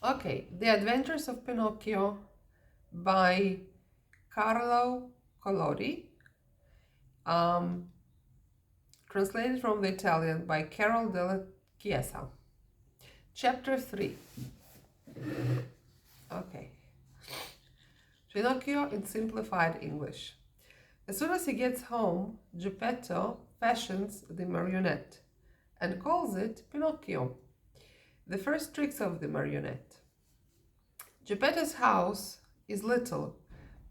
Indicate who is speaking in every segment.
Speaker 1: Okay, The Adventures of Pinocchio by Carlo Collodi, um, translated from the Italian by Carol della Chiesa. Chapter 3. Okay. Pinocchio in simplified English. As soon as he gets home, Geppetto fashions the marionette and calls it Pinocchio. The first tricks of the marionette. Geppetto's house is little,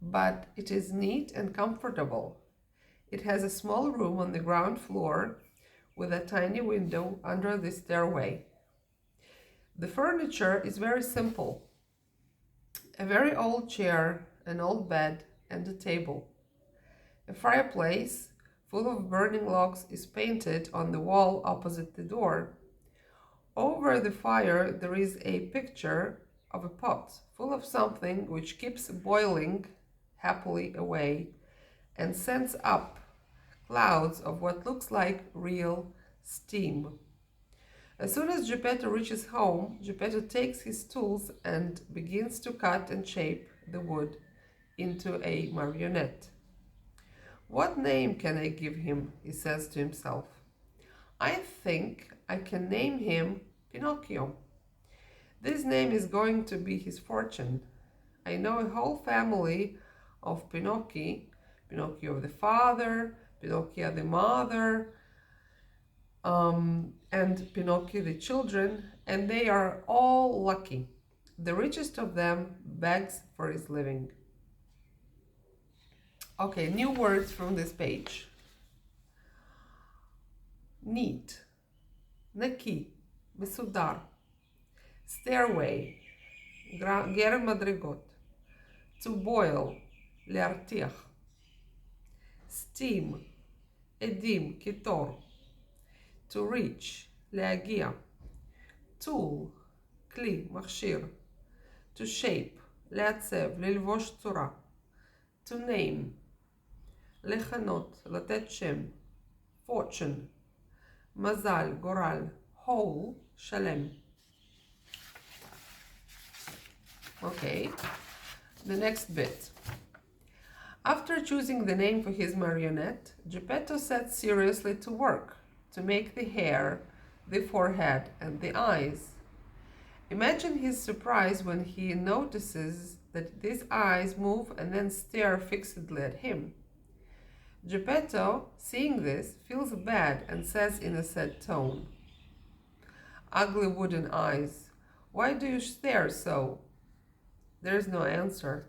Speaker 1: but it is neat and comfortable. It has a small room on the ground floor with a tiny window under the stairway. The furniture is very simple. A very old chair, an old bed, and a table. A fireplace full of burning logs is painted on the wall opposite the door. Over the fire there is a picture of a pot full of something which keeps boiling happily away and sends up clouds of what looks like real steam. As soon as Geppetto reaches home, Geppetto takes his tools and begins to cut and shape the wood into a marionette. What name can I give him? He says to himself. I think I can name him Pinocchio. This name is going to be his fortune. I know a whole family of Pinocchi, Pinocchio the father, Pinocchio the mother, and Pinocchio the children, and they are all lucky. The richest of them begs for his living. Okay, new words from this page. Neat, נקי, מסודר. Stairway, גר מדרגות. To boil, להרתיח. Steam, עדים, קיטור. To reach, להגיע. Tool, כלי, מכשיר. To shape, לעצב, ללבוש צורה. To name, לכנות, לתת שם. Fortune, מזל, גורל. Whole, שלם. Okay, the next bit. After choosing the name for his marionette, Geppetto sets seriously to work to make the hair, the forehead, and the eyes. Imagine his surprise when he notices that these eyes move and then stare fixedly at him. Geppetto, seeing this, feels bad and says in a sad tone, Ugly wooden eyes, why do you stare so? There is no answer.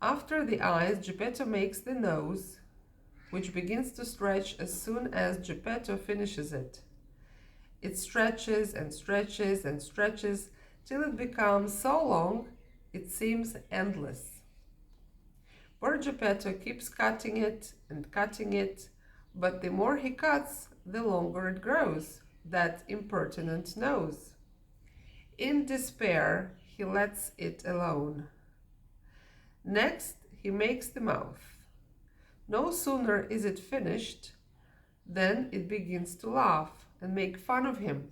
Speaker 1: After the eyes, Geppetto makes the nose, which begins to stretch as soon as Geppetto finishes it. It stretches and stretches and stretches till it becomes so long it seems endless. Poor Geppetto keeps cutting it and cutting it, but the more he cuts, the longer it grows, that impertinent nose. In despair, he lets it alone. Next, he makes the mouth. No sooner is it finished than it begins to laugh and make fun of him.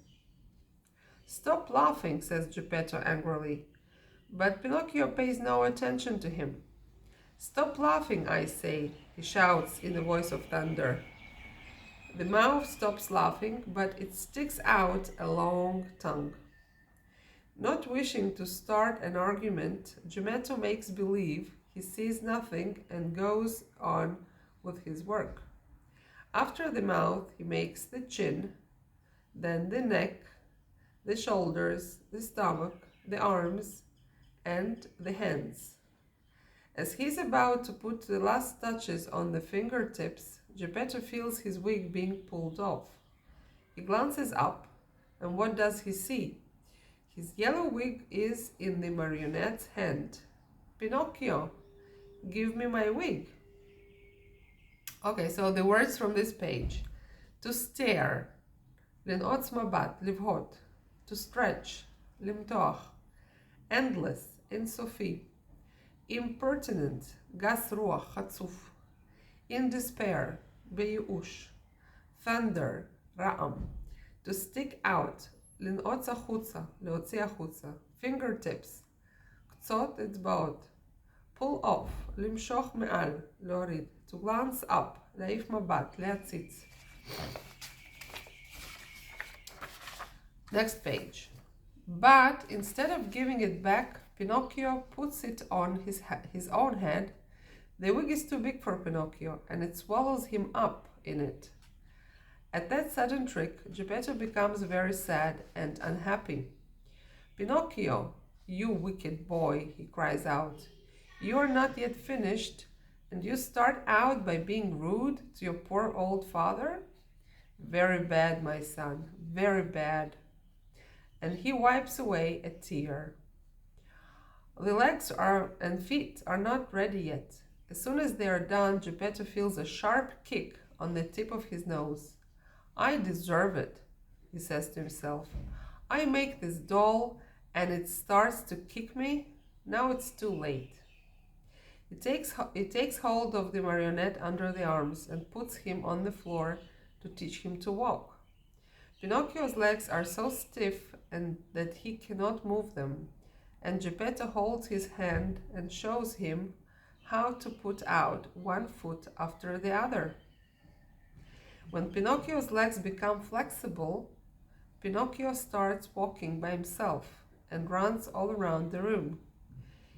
Speaker 1: Stop laughing, says Geppetto angrily, but Pinocchio pays no attention to him. Stop laughing, I say, he shouts in a voice of thunder. The mouth stops laughing, but it sticks out a long tongue. Not wishing to start an argument, Geppetto makes believe he sees nothing and goes on with his work. After the mouth, he makes the chin, then the neck, the shoulders, the stomach, the arms, and the hands. As he's about to put the last touches on the fingertips, Geppetto feels his wig being pulled off. He glances up, and what does he see? His yellow wig is in the marionette's hand. Pinocchio, give me my wig. Okay, so the words from this page. To stare, לנעוץ מבט, לבהות. To stretch, למתוח. Endless, אינסופי. Impertinent, גס רוח, חצוף. In despair, בייאוש. Thunder, רעם. To stick out, לנעוץ החוצה, להוציא החוצה. fingertips, קצות אצבעות. pull off, למשוך מעל, להוריד. to glance up, להעיף מבט, להציץ. Next page. But instead of giving it back, Pinocchio puts it on his own head. The wig is too big for Pinocchio, and it swallows him up in it. At that sudden trick, Geppetto becomes very sad and unhappy. Pinocchio, you wicked boy, he cries out. You are not yet finished, and you start out by being rude to your poor old father? Very bad, my son, very bad. And he wipes away a tear. The legs and feet are not ready yet. As soon as they are done, Geppetto feels a sharp kick on the tip of his nose. I deserve it, he says to himself. I make this doll and it starts to kick me. Now it's too late. He takes hold of the marionette under the arms and puts him on the floor to teach him to walk. Pinocchio's legs are so stiff that he cannot move them, and Geppetto holds his hand and shows him how to put out one foot after the other. When Pinocchio's legs become flexible, Pinocchio starts walking by himself and runs all around the room.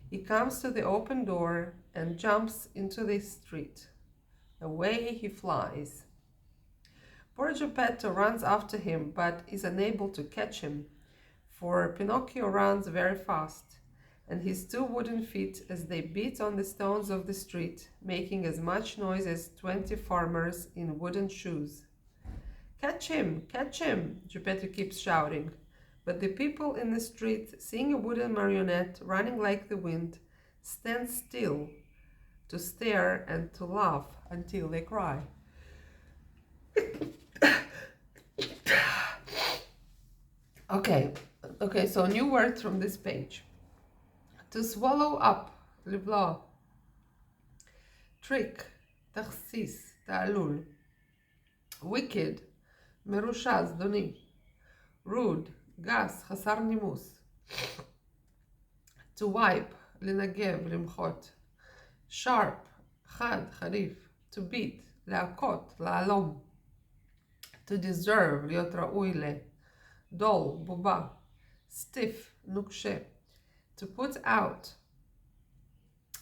Speaker 1: He comes to the open door and jumps into the street. Away he flies. Poor Geppetto runs after him, but is unable to catch him, for Pinocchio runs very fast, and his two wooden feet as they beat on the stones of the street, making as much noise as 20 farmers in wooden shoes. Catch him! Catch him! Geppetto keeps shouting, but the people in the street, seeing a wooden marionette running like the wind, stand still to stare and to laugh until they cry. Okay, so new words from this page. To swallow up, לבלוע. trick, תכסיס, תעלול. wicked, מרושע, זדוני. rude, גס, חסר נימוס. to wipe, לנגב, למחות. sharp, חד, חריף. to beat, להכות, להלום. to deserve, להיות ראוי ל. dull, בובה. stiff, נוקשה. to put out,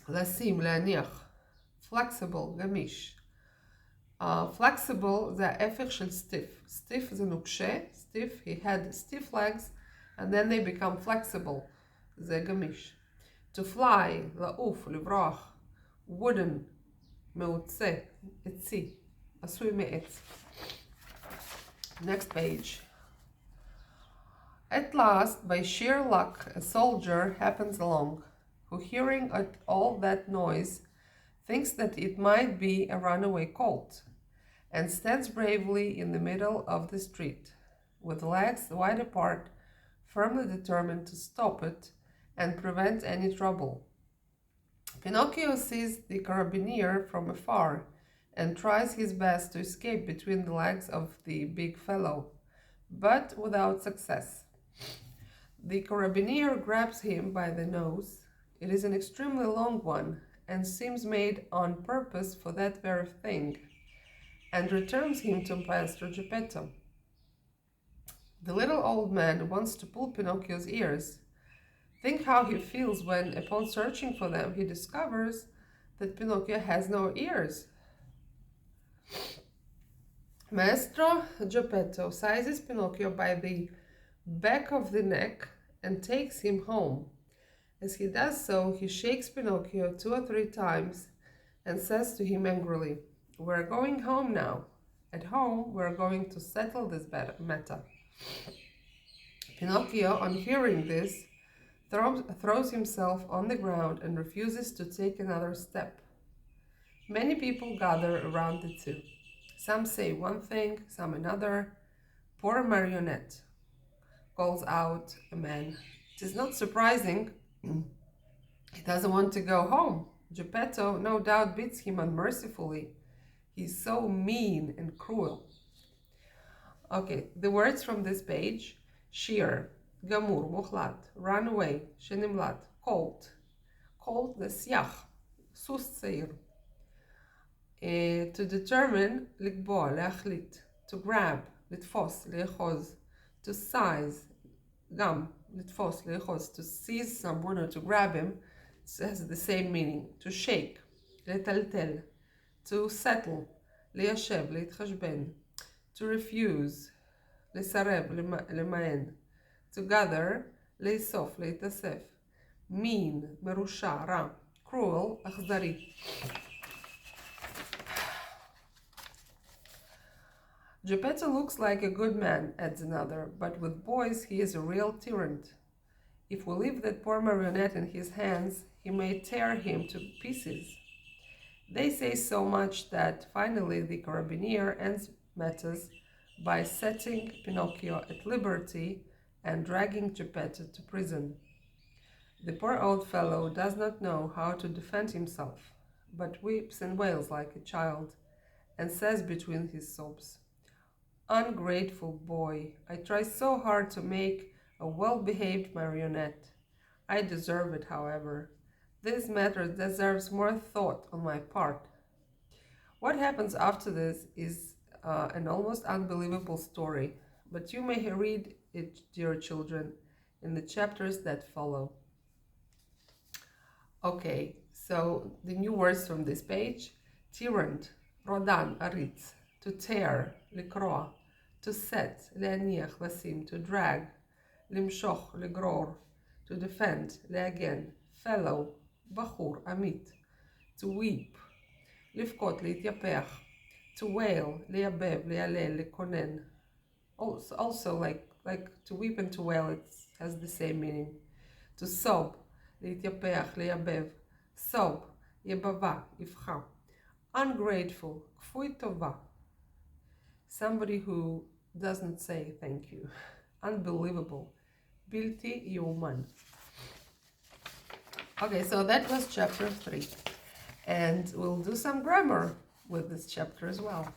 Speaker 1: לשים, להניח. flexible, גמיש. flexible זה ההפך של stiff. stiff זה נוקשה. stiff, he had stiff legs and then they become flexible. זה גמיש. to fly, לעוף, לברוח. wooden, מעוצה, עצי, עשוי מעץ. Next page. At last, by sheer luck, a soldier happens along, who, hearing all that noise, thinks that it might be a runaway colt, and stands bravely in the middle of the street, with legs wide apart, firmly determined to stop it and prevent any trouble. Pinocchio sees the carabinier from afar and tries his best to escape between the legs of the big fellow, but without success. The carabinier grabs him by the nose. It is an extremely long one and seems made on purpose for that very thing, and returns him to Maestro Geppetto. The little old man wants to pull Pinocchio's ears. Think how he feels when, upon searching for them, he discovers that Pinocchio has no ears. Maestro Geppetto seizes Pinocchio by the back of the neck and takes him home. As he does so, he shakes Pinocchio 2 or 3 times and says to him angrily, "We're going home now. At home, we're going to settle this matter." Pinocchio, on hearing this, throws himself on the ground and refuses to take another step. Many people gather around the two. Some say one thing, some another. "Poor marionette," calls out a man. It is not surprising. He doesn't want to go home. Geppetto no doubt beats him unmercifully. He's so mean and cruel. Okay, the words from this page. sheer, גמור, מוחלט, run away, שנמלט, colt, colt זה סייח, סוס צעיר. To determine, לקבוע, להחליט. To grab, לתפוס, לאחוז. To size, גם, לתפוס, לאחוז. To seize someone or to grab him has the same meaning. To shake, לטלטל. To settle, ליישב, להתחשבן. To refuse, לסרב, למען. To gather, לאסוף, להתאסף. mean, מרושע, רע. cruel, אכזרי. Geppetto looks like a good man, adds another, but with boys he is a real tyrant. If we leave that poor marionette in his hands, he may tear him to pieces. They say so much that finally the carabinier ends matters by setting Pinocchio at liberty and dragging Geppetto to prison. The poor old fellow does not know how to defend himself, but weeps and wails like a child, and says between his sobs, "Ungrateful boy, I try so hard to make a well-behaved marionette. I deserve it, however. This matter deserves more thought on my part." What happens after this is an almost unbelievable story, but you may read it, dear children, in the chapters that follow. Okay, so the new words from this page: tyrant, rodan, aritz, to tear, לקרוע, to set, להניח, לשים, to drag, למשוך, לגרור, to defend, להגן, fellow, בחור, עמית, to weep, לבכות, להתייפח, to wail, לייבב, לילל, לקונן. Also like to weep and to wail, it has the same meaning. To sob, להתייפח, לייבב, sob, יבבה, יבכה. Ungrateful, כפוי טובה. Somebody who doesn't say thank you. Unbelievable. בלתי יאומן. Okay, so that was chapter 3. And we'll do some grammar with this chapter as well.